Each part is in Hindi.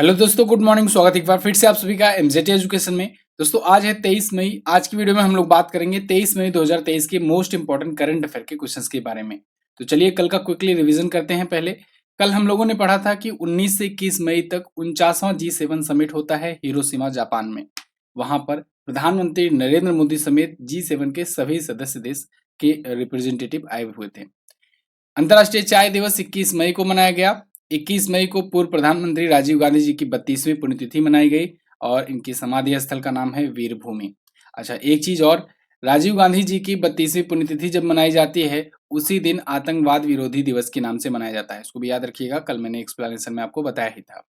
हेलो दोस्तों, गुड मॉर्निंग। स्वागत है एक बार फिर से आप सभी का एमजेटी एजुकेशन में। दोस्तों आज है 23 मई। आज की वीडियो में हम लोग बात करेंगे 23 मई 2023 के मोस्ट इंपॉर्टेंट करंट अफेयर के क्वेश्चंस के बारे में। तो चलिए कल का क्विकली रिवीजन करते हैं। पहले कल हम लोगों ने पढ़ा था कि 19 से 21 मई तक 49वां G7 समिट होता है हिरोशिमा जापान में। वहां पर प्रधानमंत्री नरेंद्र मोदी समेत G7 के सभी सदस्य देश के रिप्रेजेंटेटिव आए हुए थे। अंतर्राष्ट्रीय चाय दिवस 21 मई को मनाया गया। 21 मई को पूर्व प्रधानमंत्री राजीव गांधी जी की 32वीं पुण्यतिथि मनाई गई और इनकी समाधि स्थल का नाम है वीर भूमि। अच्छा, एक चीज और, राजीव गांधी जी की 32वीं पुण्यतिथि जब मनाई जाती है उसी दिन आतंकवाद विरोधी दिवस के नाम से मनाया जाता है। इसको भी याद रखिएगा, कल मैंने एक्सप्लेनेशन में आपको बताया ही था।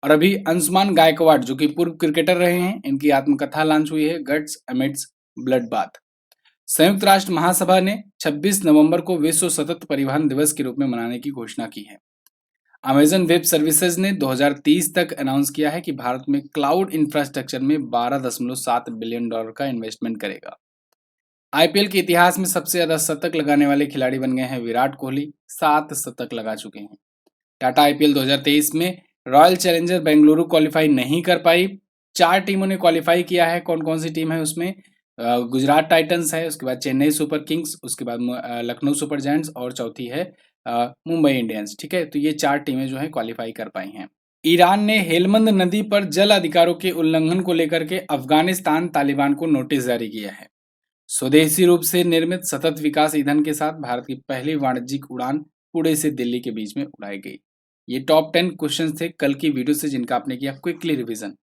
और अभी अंशुमान गायकवाड़ जो कि पूर्व क्रिकेटर रहे हैं, इनकी आत्मकथा लॉन्च हुई है, गट्स अमिड्स ब्लड बाथ। संयुक्त राष्ट्र महासभा ने 26 नवंबर को विश्व सतत परिवहन दिवस के रूप में मनाने की घोषणा की है। अमेजन वेब सर्विसेज ने 2030 तक अनाउंस किया है कि भारत में क्लाउड इंफ्रास्ट्रक्चर में $12.7 बिलियन का इन्वेस्टमेंट करेगा। आईपीएल के इतिहास में सबसे ज्यादा शतक लगाने वाले खिलाड़ी बन गए हैं विराट कोहली, 7 शतक लगा चुके हैं। टाटा आईपीएल 2023 में रॉयल चैलेंजर बेंगलुरु क्वालिफाई नहीं कर पाई। 4 टीमों ने क्वालिफाई किया है। कौन कौन सी टीम है उसमें? गुजरात टाइटंस है, उसके बाद चेन्नई सुपर किंग्स, उसके बाद लखनऊ सुपर जायंट्स और चौथी है मुंबई इंडियंस। ठीक है, तो ये 4 टीमें जो है क्वालिफाई कर पाई हैं। ईरान ने हेलमंद नदी पर जल अधिकारों के उल्लंघन को लेकर के अफगानिस्तान तालिबान को नोटिस जारी किया है। स्वदेशी रूप से निर्मित सतत विकास ईंधन के साथ भारत की पहली वाणिज्यिक उड़ान पुणे से दिल्ली के बीच में उड़ाई गई। ये टॉप 10 क्वेश्चन थे कल की वीडियो से जिनका आपने किया क्विकली रिवीजन।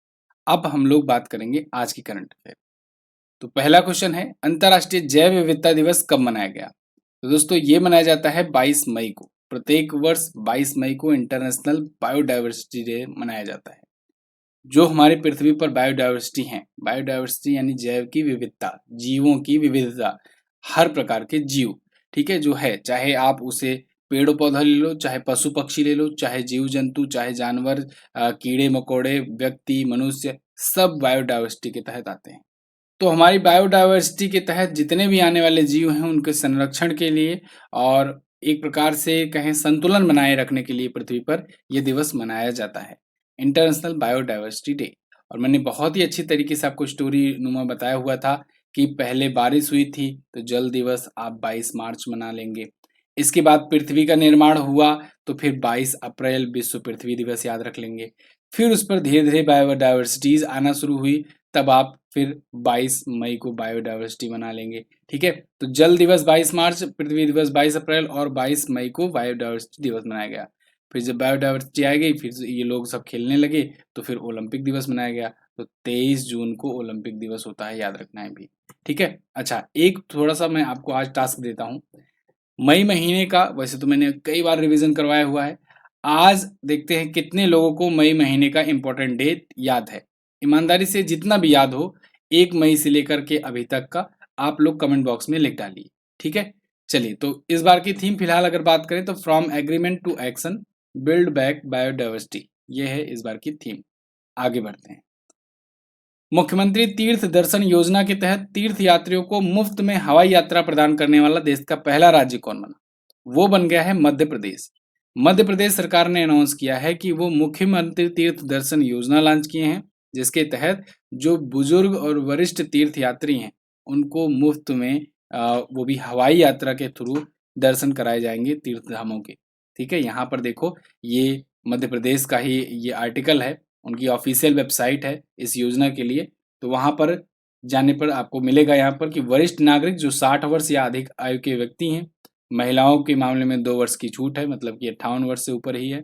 अब हम लोग बात करेंगे आज की करंट अफेयर। तो पहला क्वेश्चन है, अंतर्राष्ट्रीय जैव विविधता दिवस कब मनाया गया? तो दोस्तों ये मनाया जाता है 22 मई को। प्रत्येक वर्ष 22 मई को इंटरनेशनल बायोडायवर्सिटी डे मनाया जाता है। जो हमारी पृथ्वी पर बायोडायवर्सिटी है, बायोडायवर्सिटी यानी जैव की विविधता, जीवों की विविधता, हर प्रकार के जीव, ठीक है, जो है, चाहे आप उसे पेड़ पौधा ले लो, चाहे पशु पक्षी ले लो, चाहे जीव जंतु, चाहे जानवर, कीड़े मकोड़े, व्यक्ति, मनुष्य, सब बायोडायवर्सिटी के तहत आते हैं। तो हमारी बायोडायवर्सिटी के तहत जितने भी आने वाले जीव हैं उनके संरक्षण के लिए और एक प्रकार से कहें संतुलन बनाए रखने के लिए पृथ्वी पर यह दिवस मनाया जाता है, इंटरनेशनल बायोडायवर्सिटी डे। और मैंने बहुत ही अच्छी तरीके से आपको स्टोरी नुमा बताया हुआ था कि पहले बारिश हुई थी तो जल दिवस आप 22 मार्च मना लेंगे। इसके बाद पृथ्वी का निर्माण हुआ तो फिर 22 अप्रैल विश्व पृथ्वी दिवस याद रख लेंगे। फिर उस पर धीरे धीरे बायोडायवर्सिटीज आना शुरू हुई, तब आप फिर 22 मई को बायोडायवर्सिटी मना लेंगे। ठीक है, तो जल दिवस 22 मार्च, पृथ्वी दिवस 22 अप्रैल और 22 मई को बायोडायवर्सिटी दिवस मनाया गया। फिर जब बायोडायवर्सिटी आ गई, फिर ये लोग सब खेलने लगे तो फिर ओलंपिक दिवस मनाया गया। तो 23 जून को ओलंपिक दिवस होता है, याद रखना है भी। ठीक है, अच्छा एक थोड़ा सा मैं आपको आज टास्क देता हूँ। मई महीने का वैसे तो मैंने कई बार रिवीजन करवाया हुआ है, आज देखते हैं कितने लोगों को मई महीने का इंपॉर्टेंट डेट याद है। ईमानदारी से जितना भी याद हो 1 मई से लेकर के अभी तक का आप लोग कमेंट बॉक्स में लिख डालिए। ठीक है, चलिए तो इस बार की थीम फिलहाल अगर बात करें तो from agreement to action, build back biodiversity, ये है इस बार की थीम। आगे बढ़ते हैं। मुख्यमंत्री तीर्थ दर्शन योजना के तहत तीर्थ यात्रियों को मुफ्त में हवाई यात्रा प्रदान करने वाला देश का पहला राज्य कौन बना? वो बन गया है मध्य प्रदेश। मध्य प्रदेश सरकार ने अनाउंस किया है कि वो मुख्यमंत्री तीर्थ दर्शन योजना लॉन्च किए हैं, जिसके तहत जो बुजुर्ग और वरिष्ठ तीर्थ यात्री हैं उनको मुफ्त में वो भी हवाई यात्रा के थ्रू दर्शन कराए जाएंगे तीर्थ धामों के। ठीक है, यहाँ पर देखो, ये मध्य प्रदेश का ही ये आर्टिकल है, उनकी ऑफिशियल वेबसाइट है इस योजना के लिए। तो वहां पर जाने पर आपको मिलेगा यहाँ पर कि वरिष्ठ नागरिक जो 60 वर्ष या अधिक आयु के व्यक्ति हैं, महिलाओं के मामले में 2 वर्ष की छूट है, मतलब कि 58 वर्ष से ऊपर ही है,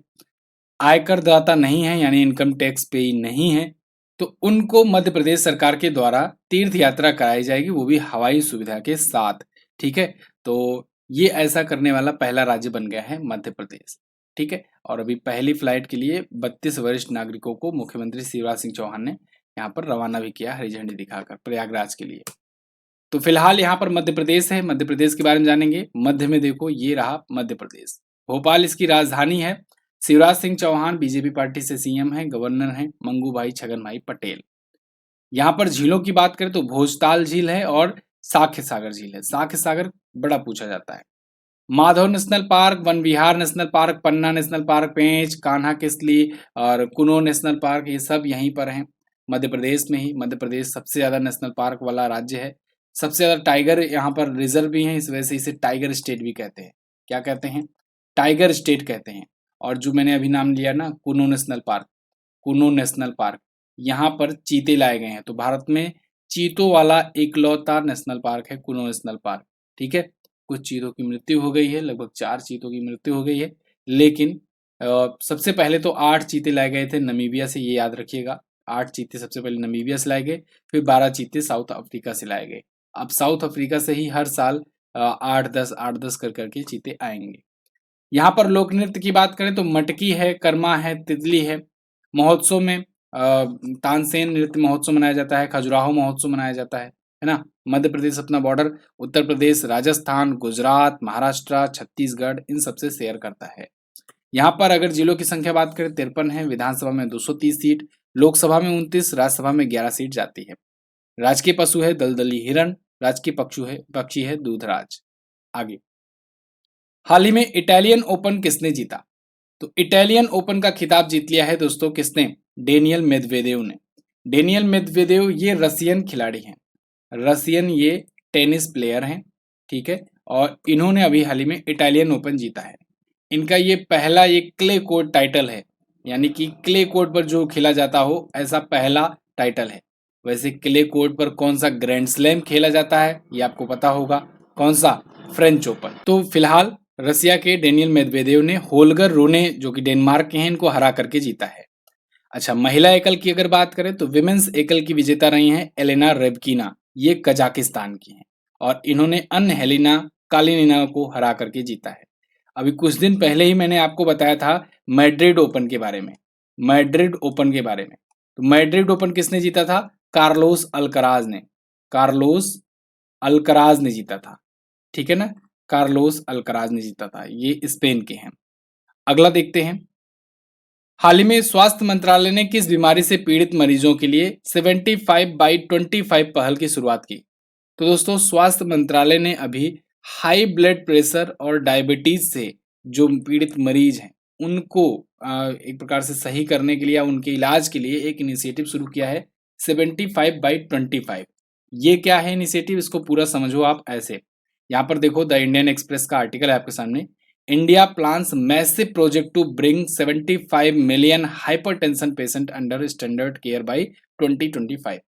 आयकर दाता नहीं है यानी इनकम टैक्स पेई नहीं है, तो उनको मध्य प्रदेश सरकार के द्वारा तीर्थ यात्रा कराई जाएगी, वो भी हवाई सुविधा के साथ। ठीक है, तो ये ऐसा करने वाला पहला राज्य बन गया है मध्य प्रदेश। ठीक है, और अभी पहली फ्लाइट के लिए 32 वरिष्ठ नागरिकों को मुख्यमंत्री शिवराज सिंह चौहान ने यहाँ पर रवाना भी किया हरी झंडी दिखाकर प्रयागराज के लिए। तो फिलहाल यहाँ पर मध्य प्रदेश है, मध्य प्रदेश के बारे में जानेंगे। मध्य में देखो ये रहा मध्य प्रदेश, भोपाल इसकी राजधानी है। शिवराज सिंह चौहान बीजेपी पार्टी से सीएम है, गवर्नर है मंगू भाई छगन भाई पटेल। यहाँ पर झीलों की बात करें तो भोजताल झील है और साख्य सागर झील है। साख्य सागर बड़ा पूछा जाता है। माधव नेशनल पार्क, वन विहार नेशनल पार्क, पन्ना नेशनल पार्क, पेंच, कान्हा किसली और कुनो नेशनल पार्क, ये सब यहीं पर हैं मध्य प्रदेश में ही। मध्य प्रदेश सबसे ज्यादा नेशनल पार्क वाला राज्य है। सबसे ज्यादा टाइगर यहाँ पर रिजर्व भी है, इस वजह से इसे टाइगर स्टेट भी कहते हैं। क्या कहते हैं? टाइगर स्टेट कहते हैं। और जो मैंने अभी नाम लिया ना, कुनो नेशनल पार्क, कुनो नेशनल पार्क, यहाँ पर चीते लाए गए हैं। तो भारत में चीतों वाला इकलौता नेशनल पार्क है कुनो नेशनल पार्क। ठीक है, कुछ चीतों की मृत्यु हो गई है, लगभग 4 चीतों की मृत्यु हो गई है, लेकिन सबसे पहले तो 8 चीते लाए गए थे नमीबिया से, ये याद रखिएगा। 8 चीते सबसे पहले नमीबिया से लाए गए, फिर 12 चीते साउथ अफ्रीका से लाए गए। अब साउथ अफ्रीका से ही हर साल 8-10 कर करके चीते आएंगे। यहाँ पर लोक नृत्य की बात करें तो मटकी है, कर्मा है, तितली है। महोत्सव में तानसेन नृत्य महोत्सव मनाया जाता है, खजुराहो महोत्सव मनाया जाता है ना। मध्य प्रदेश अपना बॉर्डर उत्तर प्रदेश, राजस्थान, गुजरात, महाराष्ट्र, छत्तीसगढ़ इन सबसे शेयर करता है। यहाँ पर अगर जिलों की संख्या बात करें 53 है, विधानसभा में 230 सीट, लोकसभा में 29, राज्यसभा में 11 सीट जाती है। राजकीय पशु है दलदली हिरन, राजकीय पक्षी है दूधराज। आगे, हाल ही में इटालियन ओपन किसने जीता? तो इटालियन ओपन का खिताब जीत लिया है दोस्तों किसने? डेनियल मेदवेदेव ने। डेनियल मेदवेदेव ये रसियन खिलाड़ी हैं, रसियन ये टेनिस प्लेयर हैं, ठीक है। और इन्होंने अभी हाल ही में इटालियन ओपन जीता है। इनका ये पहला ये क्ले कोर्ट टाइटल है, यानी कि क्ले कोर्ट पर जो खेला जाता हो ऐसा पहला टाइटल है। वैसे क्ले कोर्ट पर कौन सा ग्रैंड स्लैम खेला जाता है ये आपको पता होगा, कौन सा? French open. तो फिलहाल रसिया के डेनियल मेदवेदेव ने होल्गर रूने जो कि डेनमार्क के हैं इनको हरा करके जीता है। अच्छा, महिला एकल की अगर बात करें तो विमेंस एकल की विजेता रही हैं एलेना रेबकीना, ये कजाकिस्तान की हैं और इन्होंने अन्य हेलिना कालिनिना को हरा करके जीता है। अभी कुछ दिन पहले ही मैंने आपको बताया था मैड्रिड ओपन के बारे में, मैड्रिड ओपन के बारे में। तो मैड्रिड ओपन किसने जीता था? कार्लोस अल्कराज ने, कार्लोस अल्कराज ने जीता था, ठीक है ना। कार्लोस अल्कराज ने जीता था, ये स्पेन के हैं। अगला देखते हैं, हाल ही में स्वास्थ्य मंत्रालय ने किस बीमारी से पीड़ित मरीजों के लिए 75/25 पहल की शुरुआत की? तो दोस्तों स्वास्थ्य मंत्रालय ने अभी हाई ब्लड प्रेशर और डायबिटीज से जो पीड़ित मरीज हैं उनको एक प्रकार से सही करने के लिए या उनके इलाज के लिए एक इनिशिएटिव शुरू किया है 75/25। ये क्या है इनिशिएटिव, इसको पूरा समझो आप ऐसे। यहाँ पर देखो द इंडियन एक्सप्रेस का आर्टिकल है आपके सामने। India plans massive project to bring 75 million hypertension patient under standard care by 2025।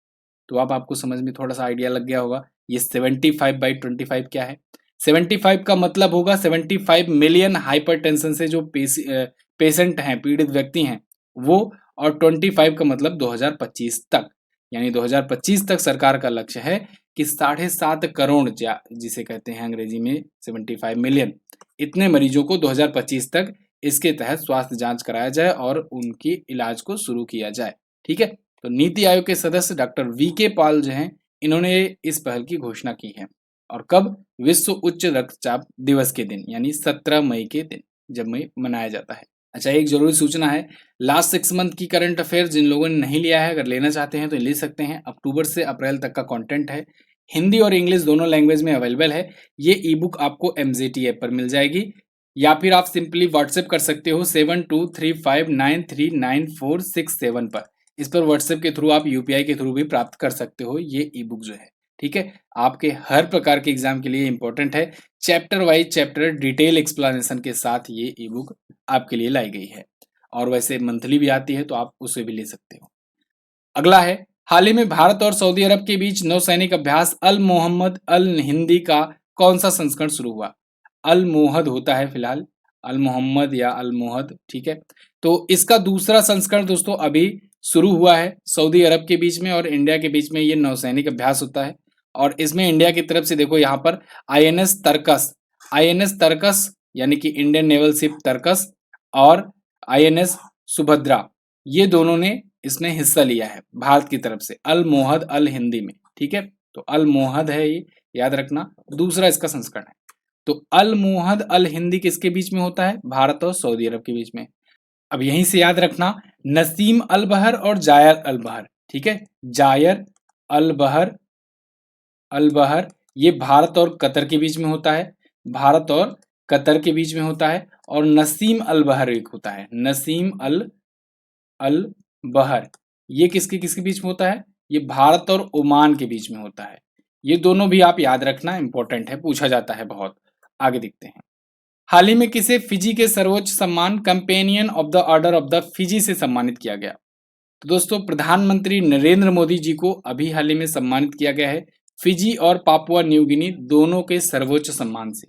तो अब आपको समझ में थोड़ा सा आइडिया लग गया होगा ये 75/25 क्या है। 75 का मतलब होगा 75 मिलियन हाइपरटेंशन से जो पेशेंट हैं, पीड़ित व्यक्ति हैं वो, और 25 का मतलब 2025 तक, यानी 2025 तक सरकार का लक्ष्य है कि 7.5 करोड़ जिसे कहते हैं अंग्रेजी में 75 मिलियन, इतने मरीजों को 2025 तक इसके तहत स्वास्थ्य जांच कराया जाए और उनकी इलाज को शुरू किया जाए, ठीक है। तो नीति आयोग के सदस्य डॉक्टर वीके पॉल जो हैं इन्होंने इस पहल की घोषणा की है। और कब? विश्व उच्च रक्तचाप दिवस के दिन, यानी 17 मई के दिन जब मई मनाया जाता है। अच्छा, एक जरूरी सूचना है, लास्ट 6 मंथ की करंट अफेयर जिन लोगों ने नहीं लिया है अगर लेना चाहते हैं तो ले सकते हैं। अक्टूबर से अप्रैल तक का कंटेंट है, हिंदी और इंग्लिश दोनों लैंग्वेज में अवेलेबल है। ये ई बुक आपको MZT ऐप पर मिल जाएगी या फिर आप सिंपली व्हाट्सएप कर सकते हो 7235939467 पर। इस पर व्हाट्सएप के थ्रू आप UPI के थ्रू भी प्राप्त कर सकते हो ये ई बुक जो है, ठीक है। आपके हर प्रकार के एग्जाम के लिए इंपॉर्टेंट है, chapter wise chapter detail explanation के साथ ये ई बुक आपके लिए लाई गई है। और वैसे मंथली भी आती है तो आप उसे भी ले सकते हो। अगला है, हाल ही में भारत और सऊदी अरब के बीच नौसैनिक अभ्यास अल मोहम्मद अल हिंदी का कौन सा संस्करण शुरू हुआ? अल मोहद होता है फिलहाल, अल मोहम्मद या अल मोहद, ठीक है। तो इसका दूसरा संस्करण दोस्तों अभी शुरू हुआ है सऊदी अरब के बीच में और इंडिया के बीच में, ये नौसैनिक अभ्यास होता है। और इसमें इंडिया की तरफ से देखो यहाँ पर INS तर्कस यानी कि इंडियन नेवल शिप तर्कस और INS सुभद्रा, ये दोनों ने इसमें हिस्सा लिया है भारत की तरफ से अल मोहद अल हिंदी में, ठीक है। तो अल मोहद है ये, याद रखना, दूसरा इसका संस्करण है। तो अल मोहद अल हिंदी किसके बीच में होता है? भारत और सऊदी अरब के बीच में। अब यहीं से याद रखना नसीम अल बहर और जायर अल बहर, ठीक है। जायर अल बहर ये भारत और कतर के बीच में होता है, भारत और कतर के बीच में होता है, और नसीम अल बहर एक होता है, नसीम अल अल बहर। ये किसके किसके बीच में होता है? ये भारत और ओमान के बीच में होता है। ये दोनों भी आप याद रखना, इंपॉर्टेंट है, पूछा जाता है बहुत। आगे देखते हैं। हाल ही में किसे फिजी के सर्वोच्च सम्मान companion of the order of the Fiji से सम्मानित किया गया? तो दोस्तों, प्रधानमंत्री नरेंद्र मोदी जी को अभी हाल ही में सम्मानित किया गया है फिजी और पापुआ न्यू गिनी दोनों के सर्वोच्च सम्मान से।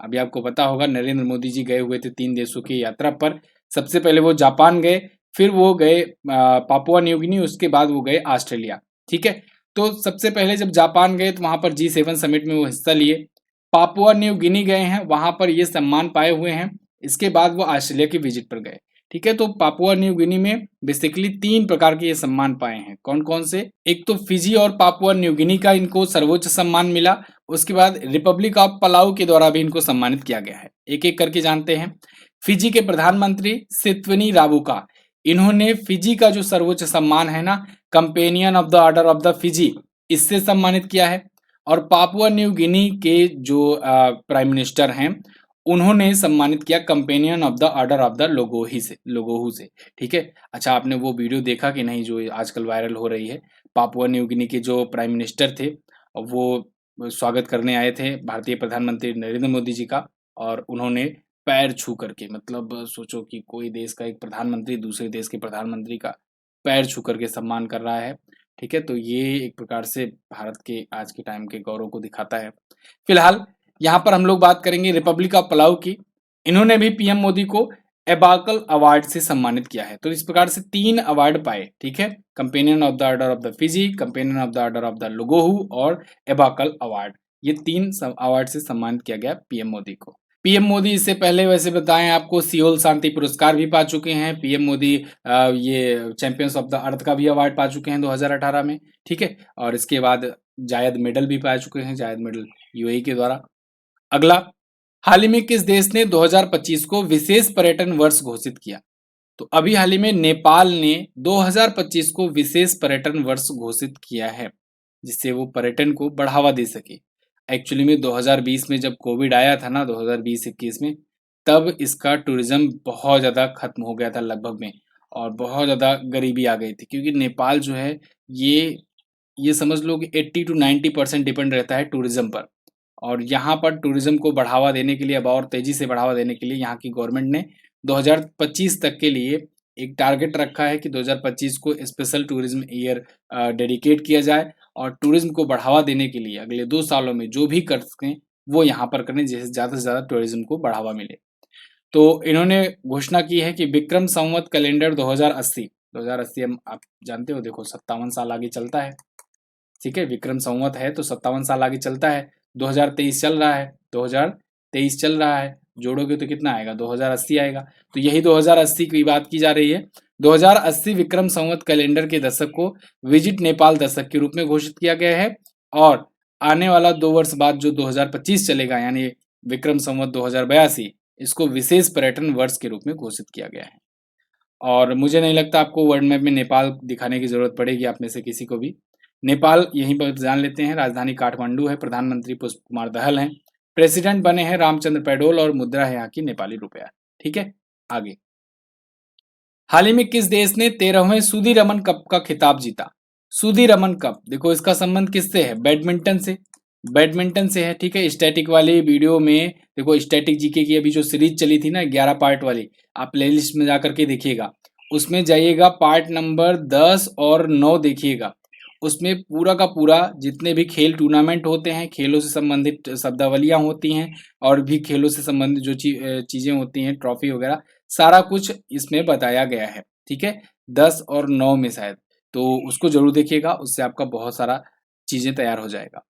अभी आपको पता होगा, नरेंद्र मोदी जी गए हुए थे 3 देशों की यात्रा पर। सबसे पहले वो जापान गए, फिर वो गए पापुआ न्यू गिनी, उसके बाद वो गए ऑस्ट्रेलिया। ठीक है, तो सबसे पहले जब जापान गए तो वहां पर G7 समिट में वो हिस्सा लिए। पापुआ न्यू गिनी गए हैं, वहां पर ये सम्मान पाए हुए हैं। इसके बाद वो ऑस्ट्रेलिया की विजिट पर गए। ठीक है, तो पापुआ न्यू गिनी में बेसिकली 3 प्रकार के ये सम्मान पाए हैं। कौन कौन से? एक तो फिजी और पापुआ न्यू गिनी का इनको सर्वोच्च सम्मान मिला। उसके बाद रिपब्लिक ऑफ पलाऊ के द्वारा भी इनको सम्मानित किया गया है। एक एक करके जानते हैं। फिजी के प्रधानमंत्री सित्वनी राबुका, इन्होंने फिजी का जो सर्वोच्च सम्मान है ना, companion of the order of the Fiji, इससे सम्मानित किया है। और पापुआ न्यू गिनी के जो प्राइम मिनिस्टर हैं, उन्होंने सम्मानित किया companion of the order of the लोगोहू से। ठीक है, अच्छा, आपने वो वीडियो देखा कि नहीं जो आजकल वायरल हो रही है? पापुआ न्यू गिनी के जो प्राइम मिनिस्टर थे, वो स्वागत करने आए थे भारतीय प्रधानमंत्री नरेंद्र मोदी जी का, और उन्होंने पैर छू करके, मतलब सोचो कि कोई देश का एक प्रधानमंत्री दूसरे देश के प्रधानमंत्री का पैर छू करके सम्मान कर रहा है। ठीक है, तो ये एक प्रकार से भारत के आज के टाइम के गौरव को दिखाता है। फिलहाल यहाँ पर हम लोग बात करेंगे रिपब्लिक ऑफ पलाऊ की। इन्होंने भी पीएम मोदी को एबाकल अवार्ड से सम्मानित किया है। तो इस प्रकार से 3 अवार्ड पाए। ठीक है, companion of the order of the Fiji, companion of the order of the लोगोहू और एबाकल अवार्ड। ये 3 अवार्ड से सम्मानित किया गया पीएम मोदी को। पीएम मोदी इससे पहले वैसे बताएं आपको सियोल शांति पुरस्कार भी पा चुके हैं। पीएम मोदी ये चैंपियंस ऑफ द अर्थ का भी अवार्ड पा चुके हैं 2018 में। ठीक है, और इसके बाद जायद मेडल भी पा चुके हैं, जायद मेडल यूएई के द्वारा। अगला, हाल ही में किस देश ने 2025 को विशेष पर्यटन वर्ष घोषित किया? तो अभी हाल ही में नेपाल ने 2025 को विशेष पर्यटन वर्ष घोषित किया है, जिससे वो पर्यटन को बढ़ावा दे सके। एक्चुअली में 2020 में जब कोविड आया था ना, 2020-21 में, तब इसका टूरिज्म बहुत ज़्यादा खत्म हो गया था लगभग में, और बहुत ज़्यादा गरीबी आ गई थी, क्योंकि नेपाल जो है ये समझ लो कि 80 to 90% डिपेंड रहता है टूरिज्म पर। और यहाँ पर टूरिज्म को बढ़ावा देने के लिए, अब और तेजी से बढ़ावा देने के लिए, यहाँ की गवर्नमेंट ने 2025 तक के लिए एक टारगेट रखा है कि 2025 को स्पेशल टूरिज्म ईयर डेडिकेट किया जाए, और टूरिज्म को बढ़ावा देने के लिए अगले 2 सालों में जो भी कर सकें वो यहाँ पर करें, जिससे ज़्यादा से ज़्यादा टूरिज्म को बढ़ावा मिले। तो इन्होंने घोषणा की है कि विक्रम संवत कैलेंडर 2080 हम आप जानते हो, देखो 57 साल आगे चलता है। ठीक है, विक्रम संवत है तो 57 साल आगे चलता है। 2023 चल रहा है, 2023 चल रहा है, जोड़ोगे तो कितना आएगा? 2080 आएगा। तो यही 2080 की बात की जा रही है। 2080 विक्रम संवत कैलेंडर के दशक को विजिट नेपाल दशक के रूप में घोषित किया गया है, और आने वाला 2 वर्ष बाद जो 2025 चलेगा, यानी विक्रम संवत 2082, इसको विशेष पर्यटन वर्ष के रूप में घोषित किया गया है। और मुझे नहीं लगता आपको वर्ल्ड मैप में नेपाल दिखाने की जरूरत पड़ेगी, आप में से किसी को भी। नेपाल यहीं पर जान लेते हैं, राजधानी काठमांडू है, प्रधानमंत्री पुष्प कुमार दहल हैं, प्रेसिडेंट बने हैं रामचंद्र पौडेल, और मुद्रा है यहाँ की नेपाली रुपया। ठीक है, आगे। हाल ही में किस देश ने 13वें सुधीरमन कप का खिताब जीता? सुधीरमन कप, देखो इसका संबंध किससे है? बैडमिंटन से। बैडमिंटन से है। ठीक है, स्टैटिक वाली वीडियो में देखो, स्टैटिक जीके की अभी जो सीरीज चली थी ना 11 पार्ट वाली, आप प्लेलिस्ट में जाकर के देखिएगा, उसमें जाइएगा, पार्ट नंबर 10 और 9 देखिएगा। उसमें पूरा का पूरा जितने भी खेल टूर्नामेंट होते हैं, खेलों से संबंधित शब्दावलियां होती हैं, और भी खेलों से संबंधित जो चीजें होती हैं, ट्रॉफी वगैरह, सारा कुछ इसमें बताया गया है। ठीक है, 10 और 9 में शायद, तो उसको जरूर देखिएगा, उससे आपका बहुत सारा चीजें तैयार हो जाएगा।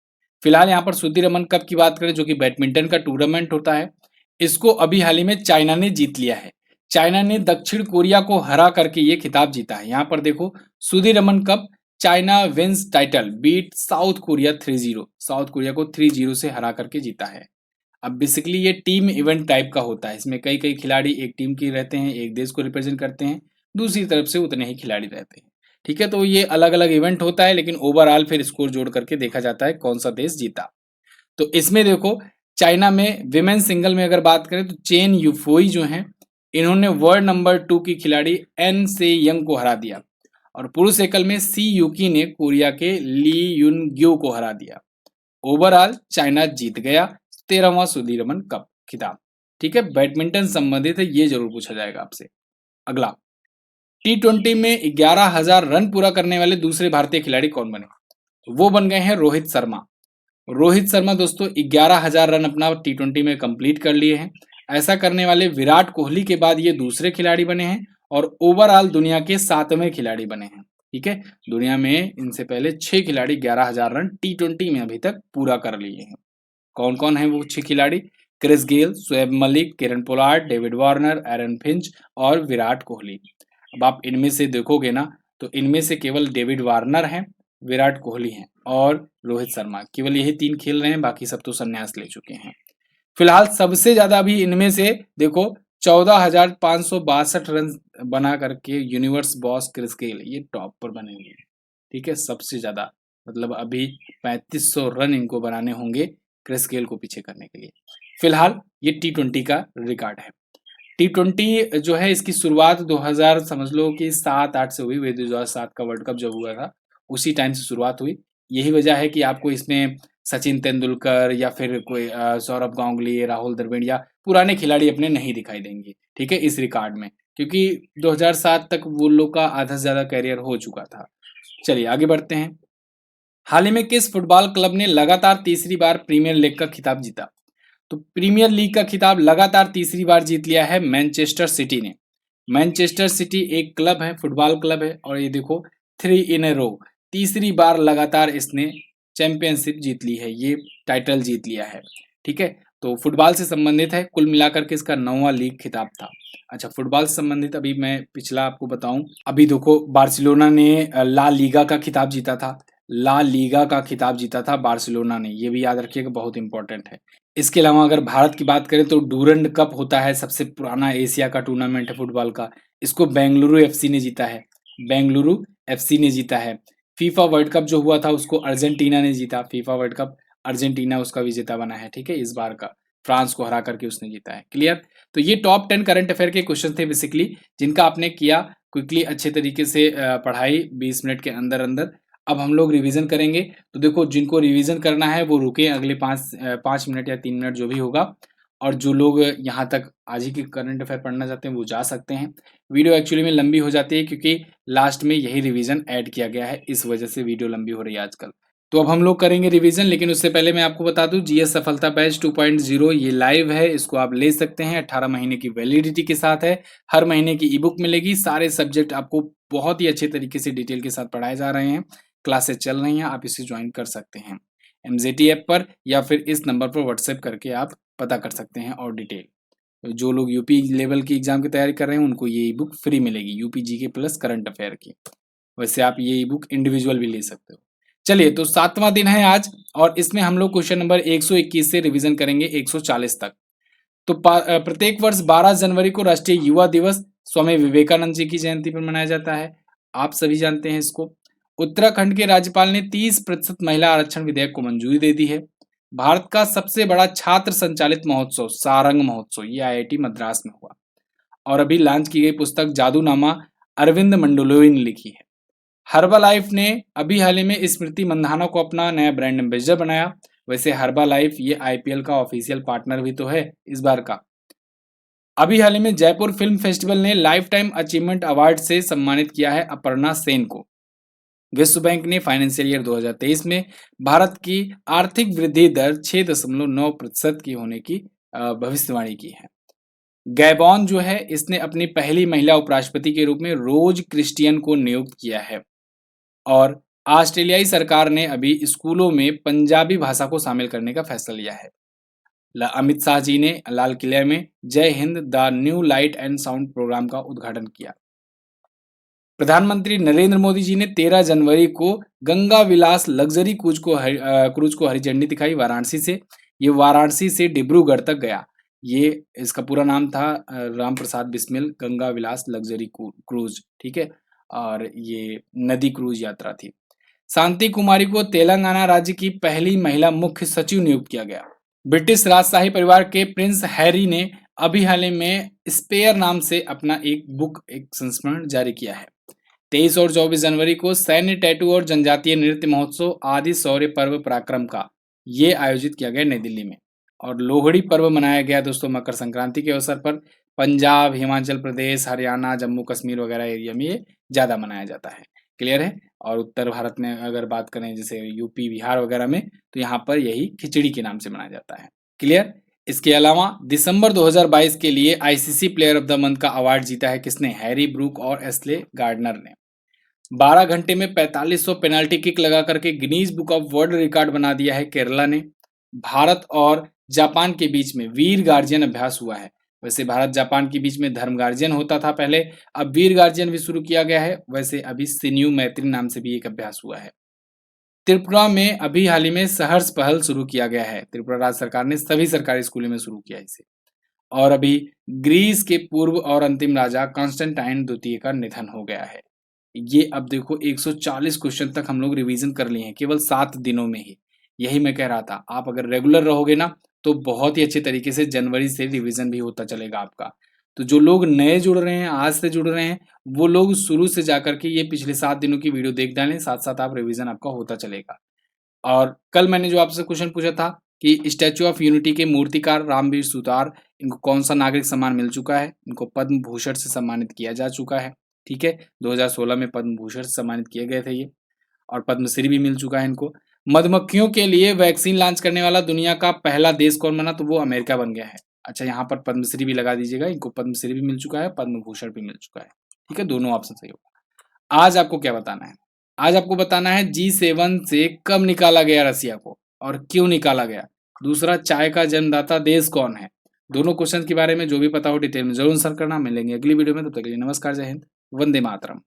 फिलहाल यहाँ पर सुधीरमन कप की बात करें, जो कि बैडमिंटन का टूर्नामेंट होता है, इसको अभी हाल ही में चाइना ने जीत लिया है। चाइना ने दक्षिण कोरिया को हरा करके ये खिताब जीता है। यहाँ पर देखो, Sudirman cup, China wins title, beat South Korea 3-0, South Korea को 3-0 से हरा करके जीता है। अब बेसिकली ये टीम इवेंट टाइप का होता है, इसमें कई कई खिलाड़ी एक टीम के रहते हैं, एक देश को रिप्रेजेंट करते हैं, दूसरी तरफ से उतने ही खिलाड़ी रहते हैं। ठीक है, तो ये अलग अलग इवेंट होता है, लेकिन ओवरऑल फिर स्कोर जोड़ करके देखा जाता है कौन सा देश जीता। तो इसमें देखो, चाइना में विमेन सिंगल में अगर बात करें तो चेन यूफोई जो हैं, इन्होंने वर्ल्ड नंबर 2 की खिलाड़ी एन से यंग को हरा दिया। और पुरुष एकल में सी यूकी ने कोरिया के ली युन ग्यो को हरा दिया। ओवरऑल चाइना जीत गया 13वां सुदीरमन कप खिताब। ठीक है, बैडमिंटन संबंधित है, ये जरूर पूछा जाएगा आपसे। अगला, T20 में 11,000 रन पूरा करने वाले दूसरे भारतीय खिलाड़ी कौन बने? तो वो बन गए हैं रोहित शर्मा। रोहित शर्मा दोस्तों 11,000 रन अपना T20 में कंप्लीट कर लिए हैं। ऐसा करने वाले विराट कोहली के बाद ये दूसरे खिलाड़ी बने हैं और ओवरऑल दुनिया के 7वें खिलाड़ी बने हैं। ठीक है, दुनिया में इनसे पहले 6 खिलाड़ी 11,000 रन T20 में अभी तक पूरा कर लिए हैं। कौन कौन है वो 6 खिलाड़ी? Chris Gayle, Shoaib Malik, Kieron Pollard, David Warner, Aaron Finch और विराट कोहली। अब आप इनमें से देखोगे ना, तो इनमें से केवल डेविड वार्नर हैं, विराट कोहली हैं और रोहित शर्मा, केवल यही 3 खेल रहे हैं, बाकी सब तो संन्यास ले चुके हैं। फिलहाल सबसे ज्यादा अभी इनमें से देखो 14,562 रन बना करके यूनिवर्स बॉस क्रिस गेल ये टॉप पर बने हुए हैं। ठीक है, सबसे ज्यादा, मतलब अभी 3500 रन इनको बनाने होंगे क्रिस गेल को पीछे करने के लिए। फिलहाल ये T20 का रिकॉर्ड है। T20 जो है इसकी शुरुआत 2000 समझ लो कि 7-8 से हुई। वही 2007 का वर्ल्ड कप जब हुआ था उसी टाइम से शुरुआत हुई। यही वजह है कि आपको इसमें सचिन तेंदुलकर या फिर कोई सौरभ गांगुली, राहुल द्रविड़ या पुराने खिलाड़ी अपने नहीं दिखाई देंगे, ठीक है, इस रिकॉर्ड में, क्योंकि 2007 तक वो लोग का आधा से ज्यादा कैरियर हो चुका था। चलिए आगे बढ़ते हैं। हाल ही में किस फुटबॉल क्लब ने लगातार तीसरी बार प्रीमियर लीग का खिताब जीता? तो प्रीमियर लीग का खिताब लगातार तीसरी बार जीत लिया है मैनचेस्टर सिटी ने। मैनचेस्टर सिटी एक क्लब है, फुटबॉल क्लब है, और ये देखो 3 इन ए रो, तीसरी बार लगातार इसने चैंपियनशिप जीत ली है, ये टाइटल जीत लिया है। ठीक है, तो फुटबॉल से संबंधित है, कुल मिलाकर के इसका 9वां लीग खिताब था। अच्छा, फुटबॉल से संबंधित अभी मैं पिछला आपको बताऊं, अभी देखो बार्सिलोना ने ला लीगा का खिताब जीता था। ला लीगा का खिताब जीता था बार्सिलोना ने, ये भी याद रखिएगा, बहुत इंपॉर्टेंट है। इसके अलावा अगर भारत की बात करें तो डूरंड कप होता है, सबसे पुराना एशिया का टूर्नामेंट है फुटबॉल का, इसको बेंगलुरु एफसी ने जीता है। बेंगलुरु एफसी ने जीता है। फीफा वर्ल्ड कप जो हुआ था उसको अर्जेंटीना ने जीता, फीफा वर्ल्ड कप अर्जेंटीना उसका विजेता बना है। ठीक है, इस बार का फ्रांस को हरा करके उसने जीता है। क्लियर? तो ये टॉप 10 करंट अफेयर के क्वेश्चन थे बेसिकली, जिनका आपने किया क्विकली अच्छे तरीके से पढ़ाई 20 मिनट के अंदर अंदर। अब हम लोग रिवीजन करेंगे, तो देखो जिनको रिवीजन करना है वो रुके, अगले 5 मिनट या 3 मिनट जो भी होगा, और जो लोग यहाँ तक आज ही के करंट अफेयर पढ़ना चाहते हैं वो जा सकते हैं। वीडियो एक्चुअली में लंबी हो जाती है क्योंकि लास्ट में यही रिवीजन ऐड किया गया है, इस वजह से वीडियो लंबी हो रही है आजकल। तो अब हम लोग करेंगे रिवीजन, लेकिन उससे पहले मैं आपको बता दूं जीएस सफलता बैच 2.0 ये लाइव है, इसको आप ले सकते हैं, 18 महीने की वैलिडिटी के साथ है। हर महीने की ई बुक मिलेगी, सारे सब्जेक्ट आपको बहुत ही अच्छे तरीके से डिटेल के साथ पढ़ाए जा रहे हैं, क्लासेस चल रही हैं, आप इसे ज्वाइन कर सकते हैं एमजेटी ऐप पर, या फिर इस नंबर पर व्हाट्सएप करके आप पता कर सकते हैं और डिटेल। जो लोग यूपी लेवल की एग्जाम की तैयारी कर रहे हैं उनको ये ई बुक फ्री मिलेगी, UP GK plus current affair की। वैसे आप ये ई बुक इंडिविजुअल भी ले सकते हो। चलिए, तो 7वां दिन है आज, और इसमें हम लोग क्वेश्चन नंबर 121 से रिवीजन करेंगे 140 तक। तो प्रत्येक वर्ष 12 जनवरी को राष्ट्रीय युवा दिवस स्वामी विवेकानंद जी की जयंती पर मनाया जाता है, आप सभी जानते हैं इसको। उत्तराखंड के राज्यपाल ने 30% महिला आरक्षण विधेयक को मंजूरी दे दी है। भारत का सबसे बड़ा छात्र संचालित महोत्सव सारंग महोत्सव ये आईआईटी मद्रास में हुआ। और अभी लॉन्च की गई पुस्तक जादूनामा अरविंद मंडलोई ने लिखी है। हर्बालाइफ ने अभी हाल ही में स्मृति मंधाना को अपना नया ब्रांड एम्बेसडर बनाया। वैसे हर्बालाइफ ये आईपीएल का ऑफिशियल पार्टनर भी तो है इस बार का। अभी हाल ही में जयपुर फिल्म फेस्टिवल ने लाइफ टाइम अचीवमेंट अवार्ड से सम्मानित किया है अपर्णा सेन को। विश्व बैंक ने फाइनेंशियल ईयर 2023 में भारत की आर्थिक वृद्धि दर 6.9% की होने की भविष्यवाणी की है। गैबॉन जो है इसने अपनी पहली महिला उपराष्ट्रपति के रूप में रोज क्रिस्टियन को नियुक्त किया है। और ऑस्ट्रेलियाई सरकार ने अभी स्कूलों में पंजाबी भाषा को शामिल करने का फैसला लिया है। अमित शाह जी ने लाल किले में Jai Hind the new light and sound program का उद्घाटन किया। प्रधानमंत्री नरेंद्र मोदी जी ने 13 जनवरी को गंगा विलास लग्जरी क्रूज को हरी झंडी दिखाई वाराणसी से। ये वाराणसी से डिब्रूगढ़ तक गया। ये इसका पूरा नाम था राम प्रसाद बिस्मिल गंगा विलास लग्जरी क्रूज। ठीक है, और ये नदी क्रूज यात्रा थी। शांति कुमारी को तेलंगाना राज्य की पहली महिला मुख्य सचिव नियुक्त किया गया। ब्रिटिश राजशाही परिवार के प्रिंस हैरी ने अभी हाल ही में स्पेयर नाम से अपना एक संस्मरण जारी किया है। 23 और 24 जनवरी को सैन्य टैटू और जनजातीय नृत्य महोत्सव आदि शौर्य पर्व पराक्रम का ये आयोजित किया गया नई दिल्ली में। और लोहड़ी पर्व मनाया गया दोस्तों मकर संक्रांति के अवसर पर। पंजाब, हिमाचल प्रदेश, हरियाणा, जम्मू कश्मीर वगैरह एरिया में ये ज़्यादा मनाया जाता है। क्लियर है? और उत्तर भारत में अगर बात करें जैसे यूपी, बिहार वगैरह में, तो यहाँ पर यही खिचड़ी के नाम से मनाया जाता है। क्लियर? इसके अलावा दिसंबर 2022 के लिए ICC player of the month का अवार्ड जीता है किसने? हैरी ब्रूक और एस्ले गार्डनर ने। 12 घंटे में 4500 पेनाल्टी किक लगा करके Guinness book of world record बना दिया है केरला ने। भारत और जापान के बीच में वीर गार्जियन अभ्यास हुआ है। वैसे भारत जापान के बीच में धर्म गार्जियन होता था पहले, अब वीर गार्जियन भी शुरू किया गया है। वैसे अभी सिन्यू मैत्री नाम से भी एक अभ्यास हुआ है। त्रिपुरा में अभी हाल ही में सहर्ष पहल शुरू किया गया है। त्रिपुरा राज्य सरकार ने सभी सरकारी स्कूलों में शुरू किया इसे। और अभी ग्रीस के पूर्व और अंतिम राजा कॉन्स्टेंटाइन द्वितीय का निधन हो गया है। ये अब देखो 140 क्वेश्चन तक हम लोग रिवीजन कर लिए हैं केवल 7 दिनों में ही। यही मैं कह रहा था, आप अगर रेगुलर रहोगे ना तो बहुत ही अच्छे तरीके से जनवरी से रिवीजन भी होता चलेगा आपका। तो जो लोग नए जुड़ रहे हैं, आज से जुड़ रहे हैं, वो लोग शुरू से जाकर के ये पिछले 7 दिनों की वीडियो देख डालें, साथ-साथ आप रिवीजन आपका होता चलेगा। और कल मैंने जो आपसे क्वेश्चन पूछा था कि स्टैच्यू ऑफ यूनिटी के मूर्तिकार रामवीर सुतार, इनको कौन सा नागरिक सम्मान मिल चुका है? इनको पद्म भूषण से सम्मानित किया जा चुका है। ठीक है, 2016 में पद्म भूषण से सम्मानित किए गए थे ये, और पद्मश्री भी मिल चुका है इनको। मधुमक्खियों के लिए वैक्सीन लॉन्च करने वाला दुनिया का पहला देश कौन बना? तो वो अमेरिका बन गया है। अच्छा, यहाँ पर पद्मश्री भी लगा दीजिएगा, इनको पद्मश्री भी मिल चुका है, पद्म भूषण भी मिल चुका है। ठीक है, दोनों ऑप्शन सही होगा। आज आपको क्या बताना है? आज आपको बताना है G7 से कब निकाला गया रसिया को और क्यों निकाला गया। दूसरा, चाय का जन्मदाता देश कौन है? दोनों क्वेश्चन के बारे में जो भी पता हो डिटेल में जरूर आंसर करना। मिलेंगे अगली वीडियो में, तब तक के लिए नमस्कार, जय हिंद, वंदे मातरम।